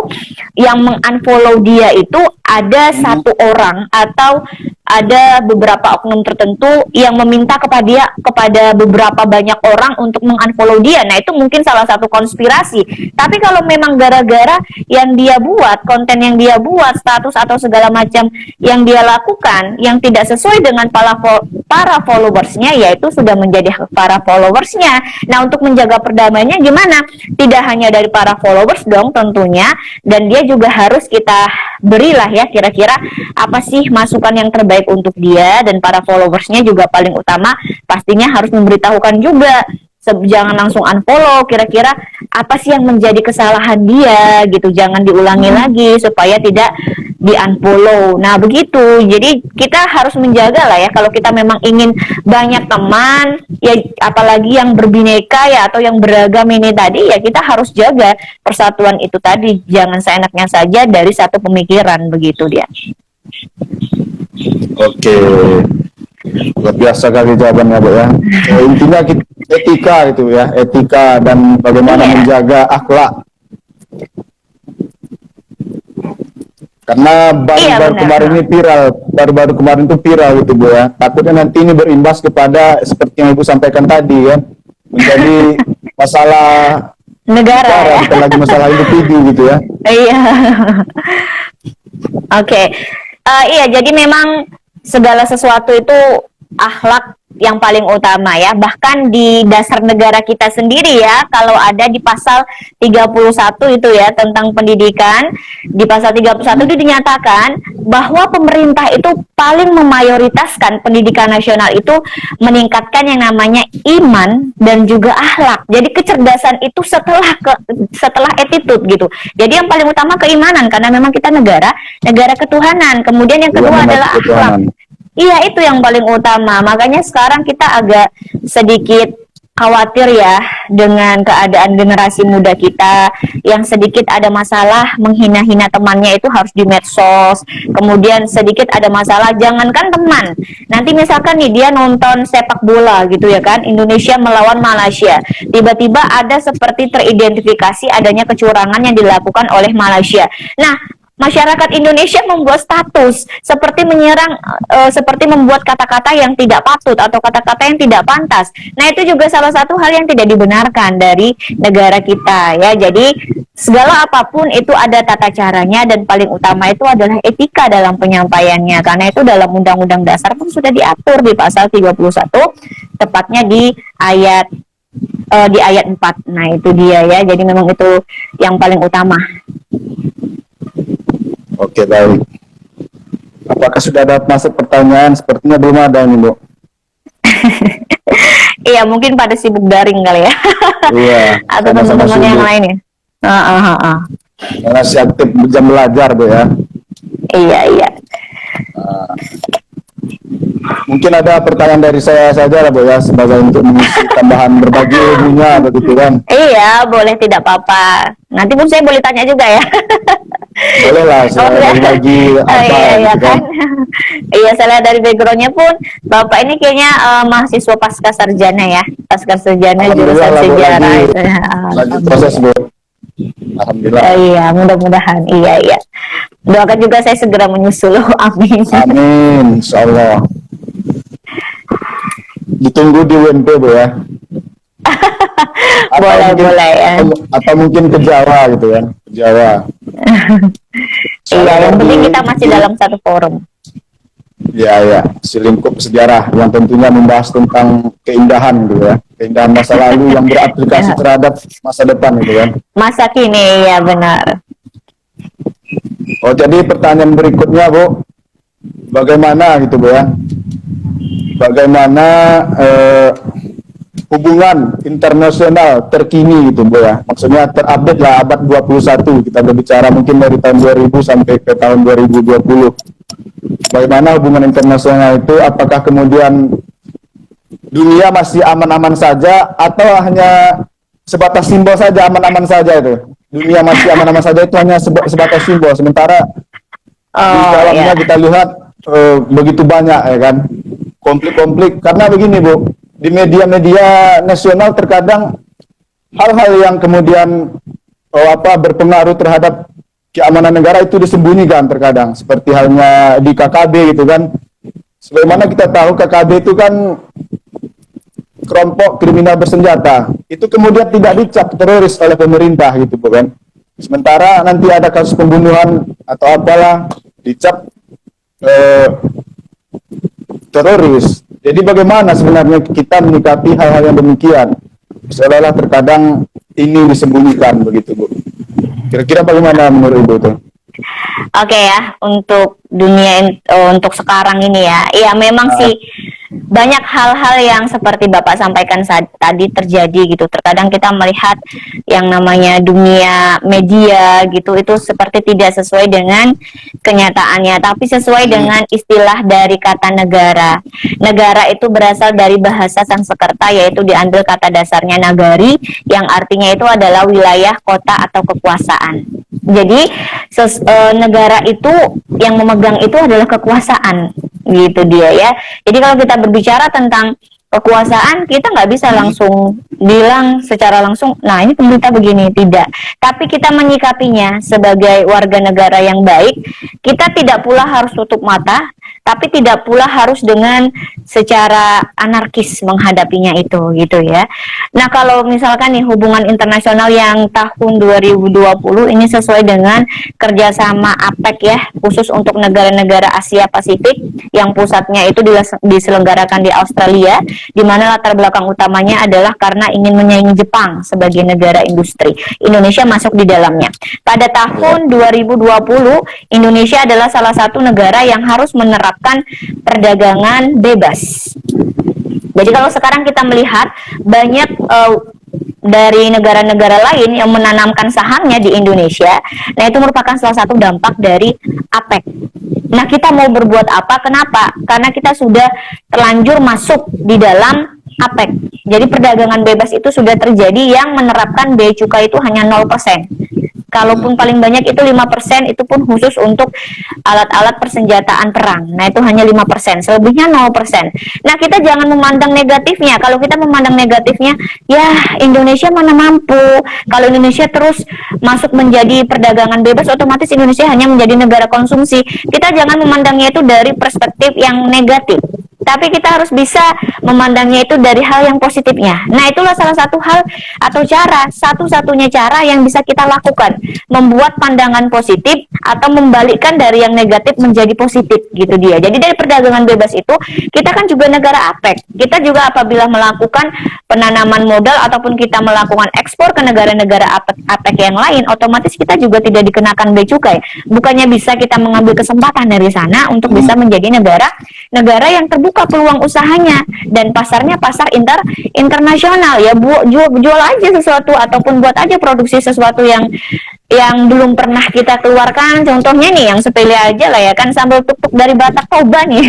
yang meng-unfollow dia itu ada satu orang atau ada beberapa oknum tertentu yang meminta kepada beberapa banyak orang untuk meng-unfollow dia. Nah, itu mungkin salah satu konspirasi. Tapi kalau memang gara-gara yang dia buat, konten yang dia buat, status atau segala macam yang dia lakukan yang tidak sesuai dengan para followersnya, yaitu sudah menjadi hak para followersnya. Nah, untuk menjaga perdamaiannya gimana? Tidak hanya dari para followers dong tentunya, dan dia juga harus kita berilah ya kira-kira apa sih masukan yang terbaik untuk dia, dan para followersnya juga paling utama pastinya harus memberitahukan juga, jangan langsung unfollow, kira-kira apa sih yang menjadi kesalahan dia gitu, jangan diulangi lagi supaya tidak di unfollow. Nah begitu, jadi kita harus menjaga lah ya, kalau kita memang ingin banyak teman ya, apalagi yang berbineka ya atau yang beragam ini tadi, ya kita harus jaga persatuan itu tadi, jangan seenaknya saja dari satu pemikiran, begitu dia. Oke, luar biasa kali jawabannya Bu ya. Intinya etika gitu ya, etika dan bagaimana menjaga akhlak. Karena baru-baru kemarin ini viral, baru-baru kemarin itu viral gitu Bu ya. Takutnya nanti ini berimbas kepada seperti yang Ibu sampaikan tadi ya, menjadi masalah negara ya, bukan lagi masalah individu gitu ya. Iya. Oke. Iya, jadi memang segala sesuatu itu akhlak yang paling utama ya, bahkan di dasar negara kita sendiri ya, kalau ada di pasal 31 itu ya tentang pendidikan, di pasal 31 itu dinyatakan bahwa pemerintah itu paling memayoritaskan pendidikan nasional itu meningkatkan yang namanya iman dan juga akhlak. Jadi kecerdasan itu setelah attitude gitu. Jadi yang paling utama keimanan, karena memang kita negara ketuhanan. Kemudian yang kedua adalah akhlak. Iya, itu yang paling utama. Makanya sekarang kita agak sedikit khawatir ya dengan keadaan generasi muda kita yang sedikit ada masalah menghina-hina temannya itu harus di medsos. Kemudian sedikit ada masalah, jangankan teman, nanti misalkan nih dia nonton sepak bola gitu ya kan, Indonesia melawan Malaysia, tiba-tiba ada seperti teridentifikasi adanya kecurangan yang dilakukan oleh Malaysia. Nah, masyarakat Indonesia membuat status seperti menyerang, seperti membuat kata-kata yang tidak patut atau kata-kata yang tidak pantas. Nah, itu juga salah satu hal yang tidak dibenarkan dari negara kita ya. Jadi segala apapun itu ada tata caranya, dan paling utama itu adalah etika dalam penyampaiannya. Karena itu dalam Undang-Undang Dasar pun sudah diatur di pasal 31, tepatnya di ayat 4. Nah, itu dia ya. Jadi memang itu yang paling utama. Oke, baik. Apakah sudah ada masuk pertanyaan? Sepertinya belum ada ini, Bu. Iya, mungkin pada sibuk daring kali ya. Iya. Atau sama-sama teman-teman yang sibuk. lain ya. Masih aktif jam belajar, Bu ya. Iya, iya. Mungkin ada pertanyaan dari saya saja lah, Bu ya, sebagai untuk mengisi tambahan berbagi ilmunya begitu kan. Iya, boleh, tidak apa-apa. Nanti pun saya boleh tanya juga ya. Boleh lah, saya berbagi apa iya, iya gitu kan. Iya, saya lihat dari backgroundnya pun Bapak ini kayaknya mahasiswa pasca sarjana ya, pasca sarjana jurusan Alhamdulillah lah, Bu, sejarah itu. lagi proses, Bu. Alhamdulillah. Iya, mudah-mudahan. Iya, iya. Doakan juga saya segera menyusul. Amin. Amin, insyaallah. Ditunggu di UNP, Bu ya. Boleh, mungkin, boleh ya. Atau mungkin ke Jawa gitu kan, ke Jawa. Iya, yang penting kita masih dalam satu forum. Ya, ya, si lingkup sejarah yang tentunya membahas tentang keindahan gitu ya, keindahan masa lalu yang beraplikasi terhadap masa depan gitu kan. Masa kini, ya benar. Oh, jadi pertanyaan berikutnya, Bu, bagaimana gitu, Bu ya? Bagaimana hubungan internasional terkini gitu, Bu ya? Maksudnya terupdate lah abad 21, kita berbicara mungkin dari tahun 2000 sampai ke tahun 2020. Bagaimana hubungan internasional itu, apakah kemudian dunia masih aman-aman saja atau hanya sebatas simbol saja, aman-aman saja itu? Dunia masih aman-aman saja itu hanya sebatas simbol, sementara di dalamnya kita lihat begitu banyak ya kan, konflik-konflik. Karena begini, Bu, di media-media nasional terkadang hal-hal yang kemudian berpengaruh terhadap keamanan negara itu disembunyikan terkadang, seperti halnya di KKB gitu kan. Sebagaimana kita tahu KKB itu kan kelompok kriminal bersenjata, itu kemudian tidak dicap teroris oleh pemerintah gitu, bukan? Sementara nanti ada kasus pembunuhan atau apalah dicap teroris. Jadi bagaimana sebenarnya kita menyikapi hal-hal yang demikian? Seolah-olah terkadang ini disembunyikan begitu, Bu. Kira-kira bagaimana menurut Ibu itu? Oke ya, untuk dunia untuk sekarang ini ya, iya memang sih banyak hal-hal yang seperti Bapak sampaikan tadi terjadi gitu. Terkadang kita melihat yang namanya dunia media gitu, itu seperti tidak sesuai dengan kenyataannya, tapi sesuai dengan istilah dari kata negara. Negara itu berasal dari bahasa Sanskerta, yaitu diambil kata dasarnya nagari, yang artinya itu adalah wilayah, kota, atau kekuasaan. Jadi negara itu yang memegang itu adalah kekuasaan, gitu dia ya. Jadi kalau kita berbicara tentang kekuasaan, kita nggak bisa langsung bilang secara langsung, nah ini pemerintah begini, tidak. Tapi kita menyikapinya sebagai warga negara yang baik. Kita tidak pula harus tutup mata, tapi tidak pula harus dengan secara anarkis menghadapinya itu, gitu ya. Nah, kalau misalkan nih hubungan internasional yang tahun 2020 ini sesuai dengan kerjasama APEC ya, khusus untuk negara-negara Asia Pasifik, yang pusatnya itu diselenggarakan di Australia, di mana latar belakang utamanya adalah karena ingin menyaingi Jepang sebagai negara industri. Indonesia masuk di dalamnya. Pada tahun 2020, Indonesia adalah salah satu negara yang harus menerapkan perdagangan bebas. Jadi kalau sekarang kita melihat banyak dari negara-negara lain yang menanamkan sahamnya di Indonesia, nah itu merupakan salah satu dampak dari APEC. Nah, kita mau berbuat apa? Kenapa? Karena kita sudah terlanjur masuk di dalam APEC. Jadi perdagangan bebas itu sudah terjadi yang menerapkan bea cukai itu hanya 0%. Kalaupun paling banyak itu 5%, itu pun khusus untuk alat-alat persenjataan perang. Nah, itu hanya 5%, selebihnya 0%. Nah, kita jangan memandang negatifnya. Kalau kita memandang negatifnya, ya Indonesia mana mampu. Kalau Indonesia terus masuk menjadi perdagangan bebas, otomatis Indonesia hanya menjadi negara konsumsi. Kita jangan memandangnya itu dari perspektif yang negatif. Tapi kita harus bisa memandangnya itu dari hal yang positifnya. Nah, itulah salah satu hal atau cara, satu-satunya cara yang bisa kita lakukan, membuat pandangan positif atau membalikkan dari yang negatif menjadi positif, gitu dia. Jadi dari perdagangan bebas itu, kita kan juga negara APEC. Kita juga apabila melakukan penanaman modal ataupun kita melakukan ekspor ke negara-negara APEC yang lain, otomatis kita juga tidak dikenakan bea cukai. Bukannya bisa kita mengambil kesempatan dari sana untuk bisa menjadi negara yang terbuka peluang usahanya dan pasarnya pasar internasional ya, jual aja sesuatu ataupun buat aja produksi sesuatu yang belum pernah kita keluarkan. Contohnya nih yang sepele aja lah ya kan, sambal tuk-tuk dari Batak Toba nih.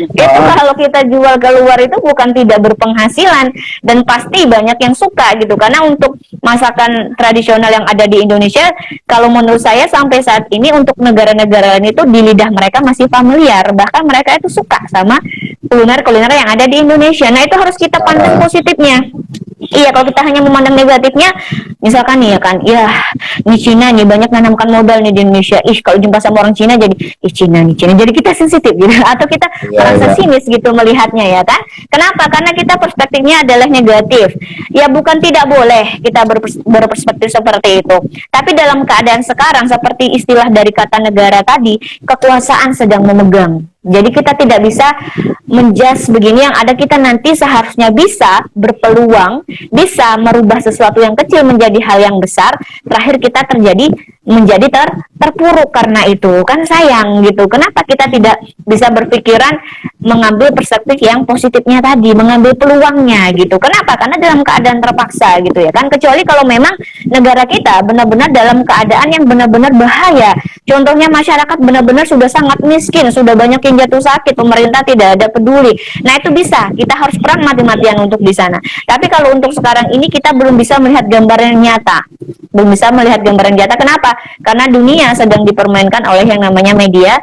Itu kalau kita jual keluar itu bukan tidak berpenghasilan dan pasti banyak yang suka gitu, karena untuk masakan tradisional yang ada di Indonesia, kalau menurut saya sampai saat ini untuk negara-negara lain itu di lidah mereka masih familiar, bahkan mereka itu suka sama kuliner-kuliner yang ada di Indonesia. Nah, itu harus kita pandang positifnya. Iya, kalau kita hanya memandang negatifnya, misalkan nih ya kan, ya nih Cina nih banyak menanamkan modal nih di Indonesia. Ih, kalau jumpa sama orang Cina jadi, Cina nih Cina. Jadi kita sensitif gitu, atau kita merasa sinis gitu melihatnya ya kan. Kenapa? Karena kita perspektifnya adalah negatif. Ya bukan tidak boleh kita berperspektif seperti itu. Tapi dalam keadaan sekarang, seperti istilah dari kata negara tadi, kekuasaan sedang memegang. Jadi kita tidak bisa menjudge begini, yang ada kita nanti seharusnya bisa berpeluang, bisa merubah sesuatu yang kecil menjadi hal yang besar, terakhir kita menjadi terpuruk karena itu. Kan sayang gitu. Kenapa kita tidak bisa berpikiran mengambil perspektif yang positifnya tadi, mengambil peluangnya gitu. Kenapa? Karena dalam keadaan terpaksa gitu ya kan. Kecuali kalau memang negara kita benar-benar dalam keadaan yang benar-benar bahaya. Contohnya masyarakat benar-benar sudah sangat miskin, sudah banyak yang jatuh sakit, pemerintah tidak ada peduli. Nah, itu bisa, kita harus perang mati-matian untuk di sana. Tapi kalau untuk sekarang ini kita belum bisa melihat gambaran yang nyata. Belum bisa melihat gambaran nyata. Kenapa? Karena dunia sedang dipermainkan oleh yang namanya media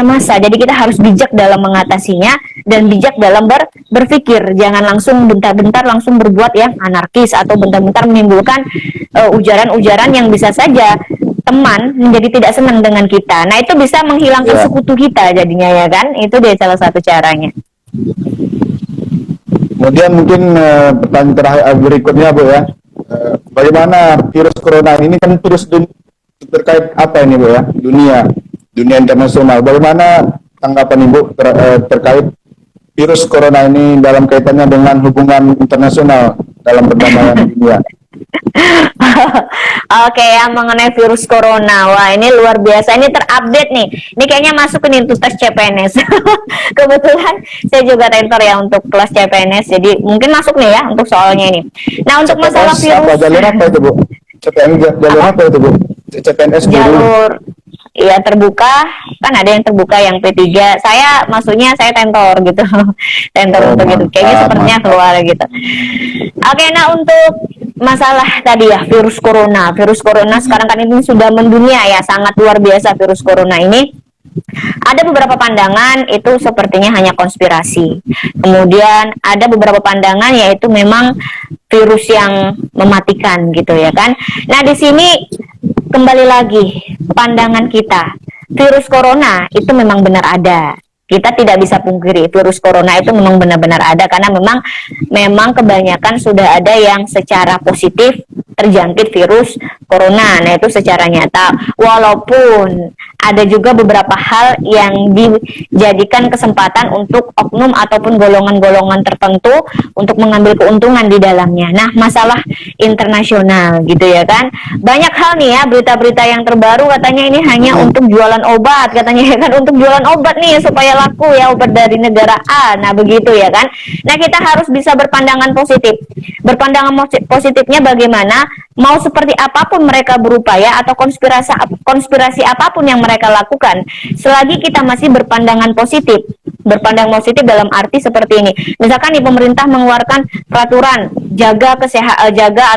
massa. Jadi kita harus bijak dalam mengatasinya dan bijak dalam berpikir. Jangan langsung bentar-bentar langsung berbuat yang anarkis atau bentar-bentar menimbulkan ujaran-ujaran yang bisa saja teman menjadi tidak senang dengan kita. Nah, itu bisa menghilangkan sekutu kita jadinya ya kan. Itu dia salah satu caranya. Kemudian mungkin pertanyaan terakhir berikutnya Bu ya. Bagaimana virus corona ini kan virus terkait apa ini Bu ya? Dunia internasional. Bagaimana tanggapan Ibu terkait virus corona ini dalam kaitannya dengan hubungan internasional dalam perdamaian dunia? Oke, yang mengenai virus corona, wah ini luar biasa, ini terupdate nih. Ini kayaknya masuk ke tes CPNS. Kebetulan saya juga tentor ya untuk kelas CPNS, jadi mungkin masuk nih ya untuk soalnya ini. Nah, untuk CPNS, masalah virus, apa, jalur apa itu Bu? Jalur apa itu Bu? CPNS jalur ya terbuka, kan ada yang terbuka yang P3. Saya maksudnya saya tentor gitu. Tentor untuk gitu. Kayaknya sepertinya keluar gitu. Oke, nah untuk masalah tadi ya virus corona sekarang kan ini sudah mendunia ya, sangat luar biasa virus corona ini. Ada beberapa pandangan itu sepertinya hanya konspirasi. Kemudian ada beberapa pandangan yaitu memang virus yang mematikan gitu ya kan. Nah, di sini kembali lagi pandangan kita. Virus corona itu memang benar ada. Kita tidak bisa pungkiri virus corona itu memang benar-benar ada, karena memang kebanyakan sudah ada yang secara positif terjangkit virus corona. Nah, itu secara nyata. Walaupun ada juga beberapa hal yang dijadikan kesempatan untuk oknum ataupun golongan-golongan tertentu untuk mengambil keuntungan di dalamnya. Nah, masalah internasional gitu ya kan. Banyak hal nih ya, berita-berita yang terbaru katanya ini hanya untuk jualan obat, katanya ya kan, untuk jualan obat nih supaya laku ya, obat dari negara A. Nah, begitu ya kan. Nah, kita harus bisa berpandangan positif. Berpandangan positifnya bagaimana? mau seperti apapun mereka berupaya atau konspirasi apapun yang mereka lakukan, selagi kita masih berpandangan positif, berpandang positif dalam arti seperti ini. Misalkan nih pemerintah mengeluarkan peraturan jaga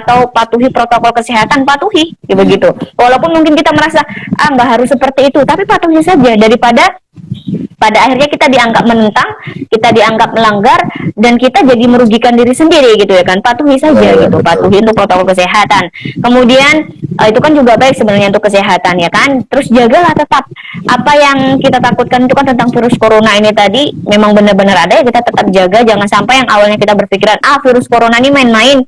atau patuhi protokol kesehatan, patuhi begitu. Walaupun mungkin kita merasa nggak harus seperti itu, tapi patuhi saja, daripada pada akhirnya kita dianggap menentang, kita dianggap melanggar, dan kita jadi merugikan diri sendiri gitu ya kan. Patuhi saja gitu, patuhi untuk protokol kesehatan. Kemudian itu kan juga baik sebenarnya untuk kesehatan ya kan. Terus jagalah tetap apa yang kita takutkan itu kan tentang virus corona ini tadi, memang benar-benar ada ya, kita tetap jaga. Jangan sampai yang awalnya kita berpikiran virus corona ini main-main,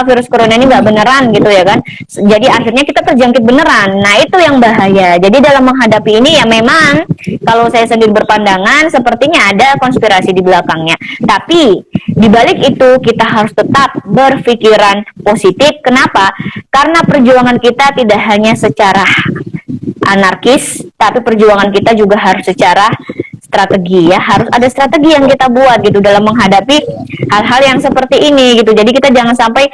virus corona ini nggak beneran gitu ya kan. Jadi akhirnya kita terjangkit beneran. Nah itu yang bahaya. Jadi dalam menghadapi ini ya memang kalau saya sendiri berpandangan sepertinya ada konspirasi di belakangnya. Tapi dibalik itu kita harus tetap berpikiran positif. Kenapa? Karena perjuangan kita tidak hanya secara anarkis, tapi perjuangan kita juga harus secara strategi ya, harus ada strategi yang kita buat gitu dalam menghadapi hal-hal yang seperti ini gitu. Jadi kita jangan sampai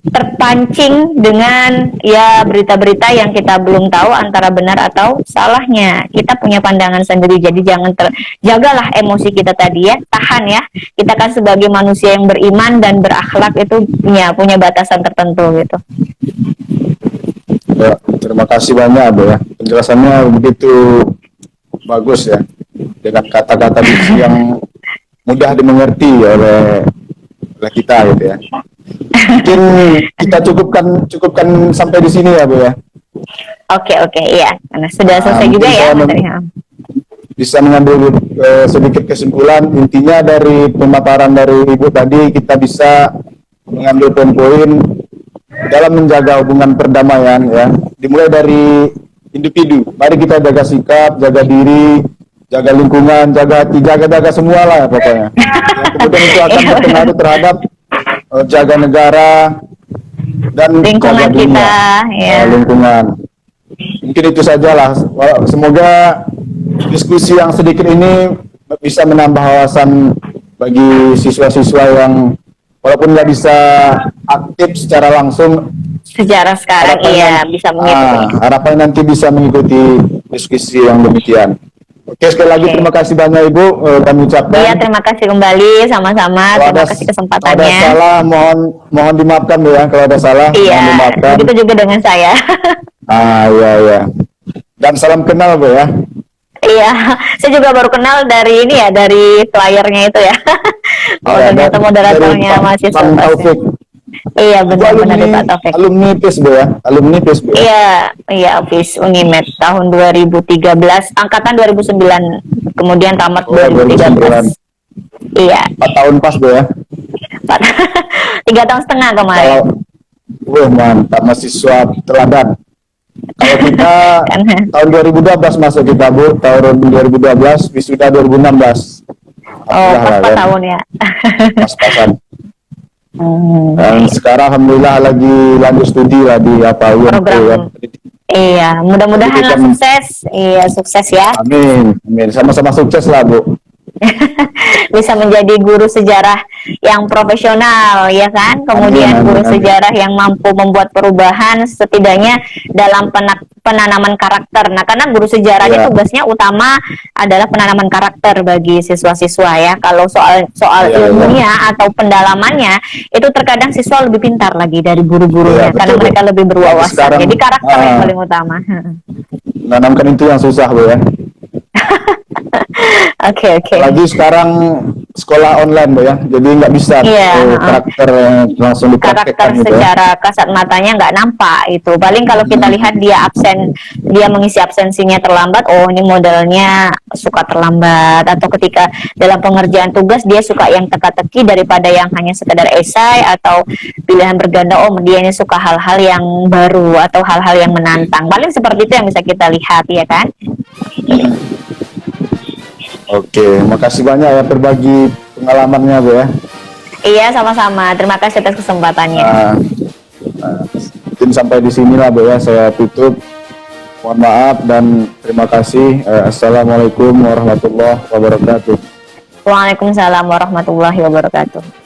terpancing dengan ya berita-berita yang kita belum tahu antara benar atau salahnya. Kita punya pandangan sendiri, jadi jangan jagalah emosi kita tadi ya, tahan ya. Kita kan sebagai manusia yang beriman dan berakhlak itu punya batasan tertentu gitu. Ya, terima kasih banyak Bu ya, penjelasannya begitu bagus ya, dengan kata-kata yang mudah dimengerti oleh kita gitu ya. Mungkin kita cukupkan sampai di sini ya Bu ya. Oke, iya, karena sudah selesai juga ya materinya. Bisa mengambil sedikit kesimpulan, intinya dari pemaparan dari Ibu tadi kita bisa mengambil poin-poin dalam menjaga hubungan perdamaian ya, dimulai dari individu. Mari kita jaga sikap, jaga diri, jaga lingkungan, jaga hati, jaga semua lah pokoknya. Yang kemudian itu akan berpengaruh terhadap jaga negara dan lingkungan jaga dunia, kita ya. Lingkungan. Mungkin itu sajalah. Semoga diskusi yang sedikit ini bisa menambah wawasan bagi siswa-siswa yang walaupun nggak bisa aktif secara langsung sejarah sekarang bisa mengikuti. Harapan nanti bisa mengikuti diskusi yang demikian. Oke, sekali lagi terima kasih banyak Ibu, kami ucapkan. Iya, terima kasih kembali, sama-sama. Terima kasih kesempatannya. Kalau ada salah mohon dimaafkan Bu ya, kalau ada salah mohon dimaafkan. Begitu juga dengan saya. Iya. Dan salam kenal Bu ya. Iya, saya juga baru kenal dari ini ya, dari flyernya itu ya. Ternyata moderatornya masih Taufik. Iya, benar-benar Pak Taufik. Alumni PIS Bu ya, alumni PIS Bu. Iya, PIS Unimed tahun 2013, angkatan 2009, kemudian tamat 2013. Iya. 4 tahun pas Bu ya. 3 tahun setengah kemarin. Mantap, mahasiswa teladan. Kalau kita tahun 2012 masuk kita Bu, tahun 2012, wisuda 2016. Pas 4 tahun ya. Pas-pasan. Dan sekarang alhamdulillah lagi lanjut studi lah di program. Iya, mudah-mudahan lah sukses. Iya, sukses ya. Amin. Sama-sama sukses lah Bu. Bisa menjadi guru sejarah yang profesional ya kan, kemudian guru sejarah yang mampu membuat perubahan setidaknya dalam penanaman karakter. Nah, karena guru sejarahnya tugasnya utama adalah penanaman karakter bagi siswa-siswa ya. Kalau soal ilmunya atau pendalamannya itu terkadang siswa lebih pintar lagi dari guru-gurunya karena mereka lebih berwawasan. Jadi karakter yang paling utama. Menanamkan itu yang susah Bu ya. Oke. Lagi sekarang sekolah online Bu ya, jadi nggak bisa karakter langsung dipraktekkan. Karakter secara kasat matanya nggak nampak itu. Paling kalau kita lihat dia mengisi absensinya terlambat, oh ini modelnya suka terlambat. Atau ketika dalam pengerjaan tugas dia suka yang teka-teki daripada yang hanya sekedar esai atau pilihan berganda, oh dia ini suka hal-hal yang baru atau hal-hal yang menantang. Paling seperti itu yang bisa kita lihat ya kan. Oke, makasih banyak ya berbagi pengalamannya Bu ya. Iya, sama-sama. Terima kasih atas kesempatannya. Mungkin sampai di sinilah Bu ya, saya tutup. Mohon maaf dan terima kasih. Assalamualaikum warahmatullahi wabarakatuh. Waalaikumsalam warahmatullahi wabarakatuh.